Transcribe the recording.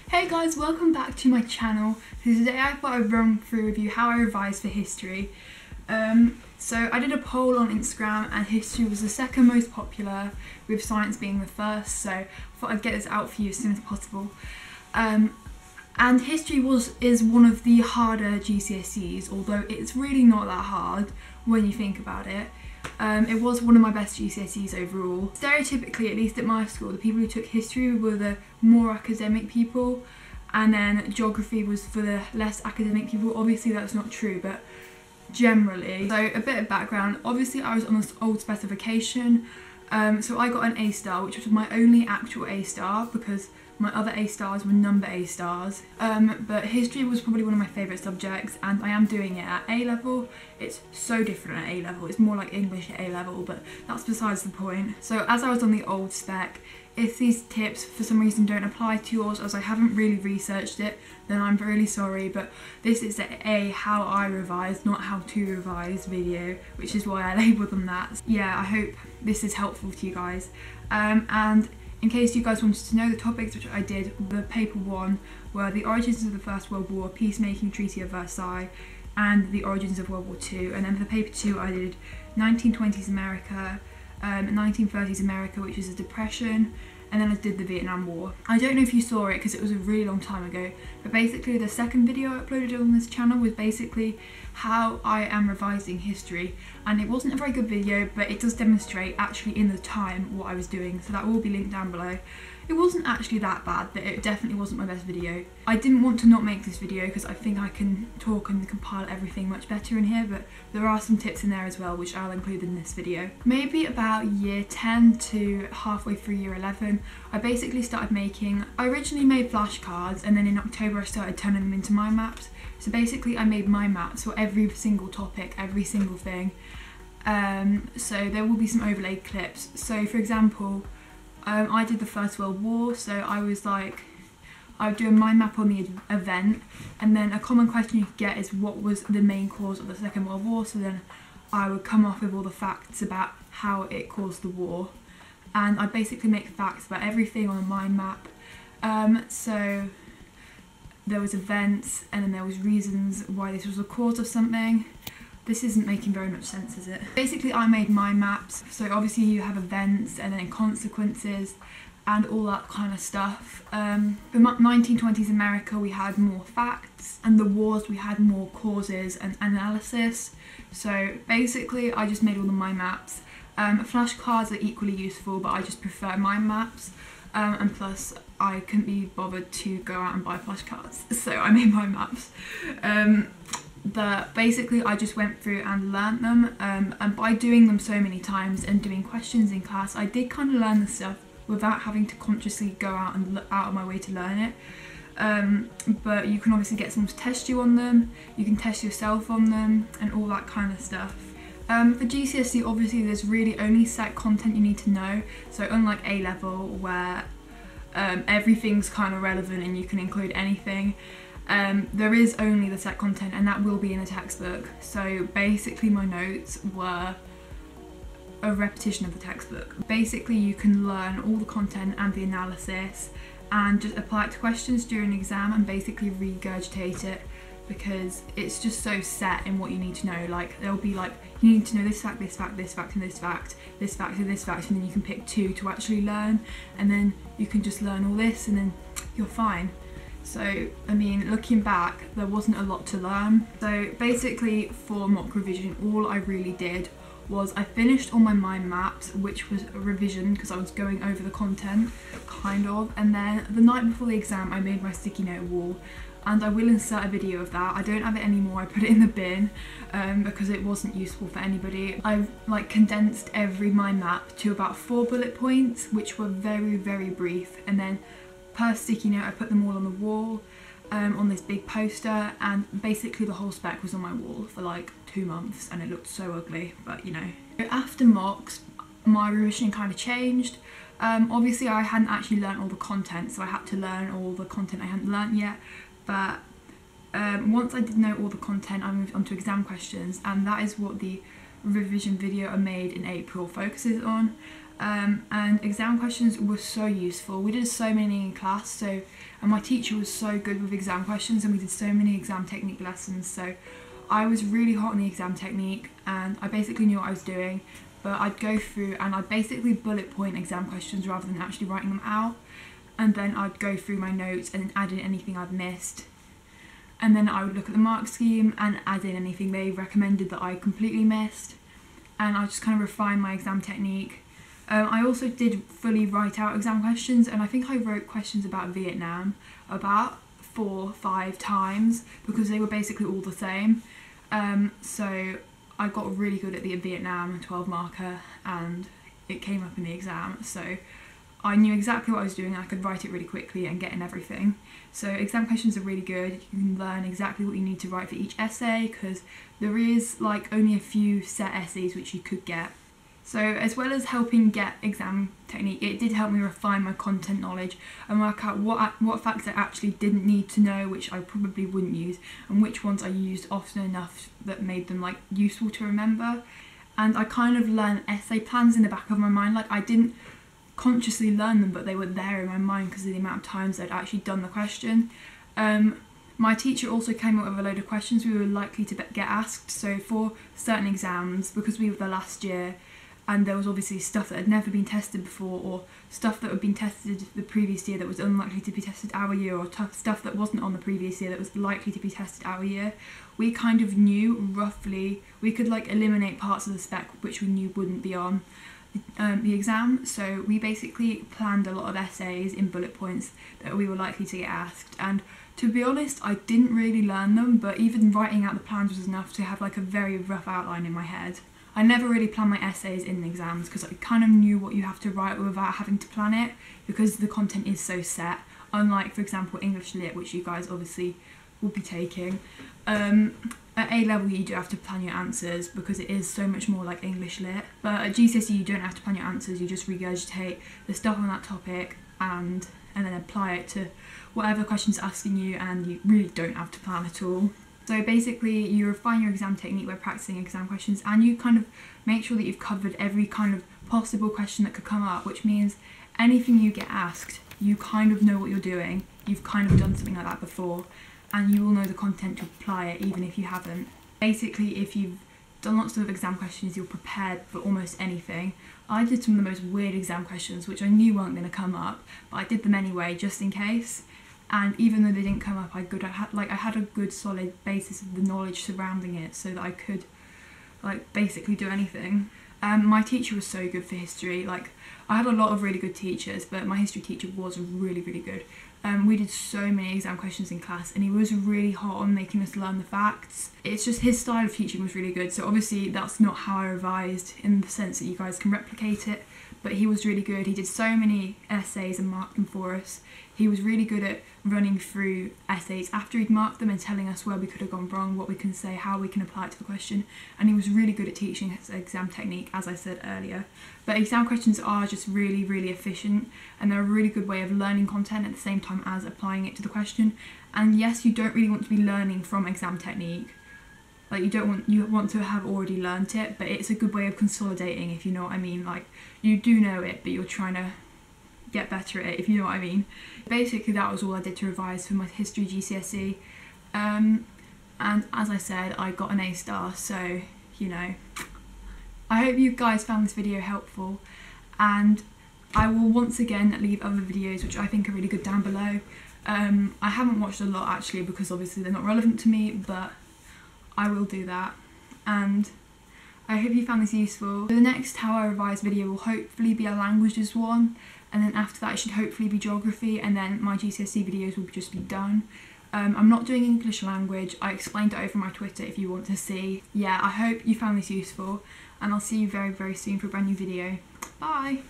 Hey guys, welcome back to my channel. So today I thought I'd run through with you how I revised for history. So I did a poll on Instagram and history was the second most popular, with science being the first, so I thought I'd get this out for you as soon as possible. And history is one of the harder GCSEs, although it's really not that hard when you think about it. It was one of my best GCSEs overall. Stereotypically, at least at my school, the people who took history were the more academic people, and then geography was for the less academic people. Obviously that's not true, but generally. So a bit of background, obviously I was on this old specification, so I got an A star, which was my only actual A star because my other A stars were number A stars. But history was probably one of my favourite subjects, and I am doing it at A level. It's so different at A level, it's more like English at A level, but that's besides the point. So as I was on the old spec, if these tips for some reason don't apply to yours, as I haven't really researched it, then I'm really sorry, but this is a how I revise, not how to revise video, which is why I labelled them that. Yeah, I hope this is helpful to you guys. And in case you guys wanted to know, the topics which I did, the paper 1 were the origins of the First World War, peacemaking, Treaty of Versailles, and the origins of World War II. And then for paper 2 I did 1920s America, 1930s America, which is a depression, and then I did the Vietnam War. I don't know if you saw it because it was a really long time ago, but basically the second video I uploaded on this channel was basically how I am revising history, and it wasn't a very good video, but it does demonstrate actually in the time what I was doing, so that will be linked down below. It wasn't actually that bad, but it definitely wasn't my best video. I didn't want to not make this video because I think I can talk and compile everything much better in here, but there are some tips in there as well which I'll include in this video. Maybe about year 10 to halfway through year 11, I basically started making, I originally made flashcards, and then in October I started turning them into mind maps. So basically I made mind maps for every single topic, every single thing. So there will be some overlaid clips. So for example, I did the First World War, so I was like, I would do a mind map on the event, and then a common question you could get is what was the main cause of the Second World War, so then I would come up with all the facts about how it caused the war, and I'd basically make facts about everything on a mind map. So there was events, and then there was reasons why this was the cause of something. This isn't making very much sense, is it? Basically I made mind maps, so obviously you have events and then consequences and all that kind of stuff. The 1920s America we had more facts, and the wars we had more causes and analysis. So basically I just made all the mind maps. Flashcards are equally useful, but I just prefer mind maps, and plus I couldn't be bothered to go out and buy flashcards, so I made mind maps. But basically I just went through and learnt them, and by doing them so many times and doing questions in class, I did kind of learn the stuff without having to consciously go out and look out of my way to learn it. But you can obviously get someone to test you on them, you can test yourself on them, and all that kind of stuff. For GCSE obviously there's really only set content you need to know, so unlike A level where everything's kind of relevant and you can include anything, there is only the set content, and that will be in a textbook. So basically my notes were a repetition of the textbook. Basically you can learn all the content and the analysis and just apply it to questions during an exam and basically regurgitate it, because it's just so set in what you need to know. Like there'll be like, you need to know this fact, this fact, this fact, and this fact, this fact, and this fact, and then you can pick 2 to actually learn, and then you can just learn all this and then you're fine. So, I mean, looking back, there wasn't a lot to learn. So basically for mock revision, all I really did was I finished all my mind maps, which was a revision because I was going over the content, kind of, and then the night before the exam I made my sticky note wall, and I will insert a video of that. I don't have it anymore, I put it in the bin because it wasn't useful for anybody. I've like condensed every mind map to about 4 bullet points, which were very, very brief, and then per sticky note I put them all on the wall on this big poster, and basically the whole spec was on my wall for like 2 months, and it looked so ugly, but you know. After mocks my revision kind of changed. Obviously I hadn't actually learnt all the content, so I had to learn all the content I hadn't learnt yet, but once I did know all the content I moved on to exam questions, and that is what the revision video I made in April focuses on. and exam questions were so useful. We did so many in class, and my teacher was so good with exam questions, and we did so many exam technique lessons, so I was really hot on the exam technique and I basically knew what I was doing. But I'd go through and I'd basically bullet point exam questions rather than actually writing them out, and then I'd go through my notes and add in anything I'd missed, and then I would look at the mark scheme and add in anything they recommended that I completely missed, and I just kind of refine my exam technique. I also did fully write out exam questions, and I think I wrote questions about Vietnam about 4 or 5 times because they were basically all the same. So I got really good at the Vietnam 12 marker and it came up in the exam, so I knew exactly what I was doing and I could write it really quickly and get in everything. So exam questions are really good. You can learn exactly what you need to write for each essay because there is like only a few set essays which you could get. So as well as helping get exam technique, it did help me refine my content knowledge and work out what facts I actually didn't need to know, which I probably wouldn't use, and which ones I used often enough that made them like useful to remember. And I kind of learned essay plans in the back of my mind. Like I didn't consciously learn them, but they were there in my mind because of the amount of times I'd actually done the question. My teacher also came up with a load of questions we were likely to get asked. So for certain exams, because we were the last year, and there was obviously stuff that had never been tested before, or stuff that had been tested the previous year that was unlikely to be tested our year, or stuff that wasn't on the previous year that was likely to be tested our year. We kind of knew roughly, we could like eliminate parts of the spec which we knew wouldn't be on the exam, so we basically planned a lot of essays in bullet points that we were likely to get asked. And to be honest, I didn't really learn them, but even writing out the plans was enough to have like a very rough outline in my head. I never really planned my essays in the exams because I kind of knew what you have to write without having to plan it because the content is so set, unlike for example English Lit, which you guys obviously will be taking. At A level you do have to plan your answers because it is so much more like English Lit, but at GCSE you don't have to plan your answers, you just regurgitate the stuff on that topic and then apply it to whatever question's asking you, and you really don't have to plan at all. So basically you refine your exam technique by practicing exam questions, and you kind of make sure that you've covered every kind of possible question that could come up, which means anything you get asked, you kind of know what you're doing, you've kind of done something like that before, and you will know the content to apply it even if you haven't. Basically, if you've done lots of exam questions, you're prepared for almost anything. I did some of the most weird exam questions which I knew weren't going to come up, but I did them anyway just in case. And even though they didn't come up, I had a good solid basis of the knowledge surrounding it so that I could like basically do anything. My teacher was so good for history. Like I had a lot of really good teachers, but my history teacher was really, really good. We did so many exam questions in class and he was really hot on making us learn the facts. It's just his style of teaching was really good, so obviously that's not how I revised in the sense that you guys can replicate it, but he was really good. He did so many essays and marked them for us. He was really good at running through essays after he'd marked them and telling us where we could have gone wrong, what we can say, how we can apply it to the question, and he was really good at teaching his exam technique, as I said earlier. But exam questions are just really, really efficient, and they're a really good way of learning content at the same time as applying it to the question. And yes, you don't really want to be learning from exam technique. Like you want to have already learnt it, but it's a good way of consolidating, if you know what I mean. Like you do know it, but you're trying to get better at it, if you know what I mean. Basically that was all I did to revise for my history GCSE, and as I said, I got an A star, so you know. I hope you guys found this video helpful, and I will once again leave other videos which I think are really good down below. I haven't watched a lot actually because obviously they're not relevant to me, but I will do that, and I hope you found this useful. The next How I Revise video will hopefully be a languages one, and then after that it should hopefully be geography, and then my GCSE videos will just be done. I'm not doing English language, I explained it over my Twitter if you want to see. Yeah, I hope you found this useful, and I'll see you very, very soon for a brand new video. Bye!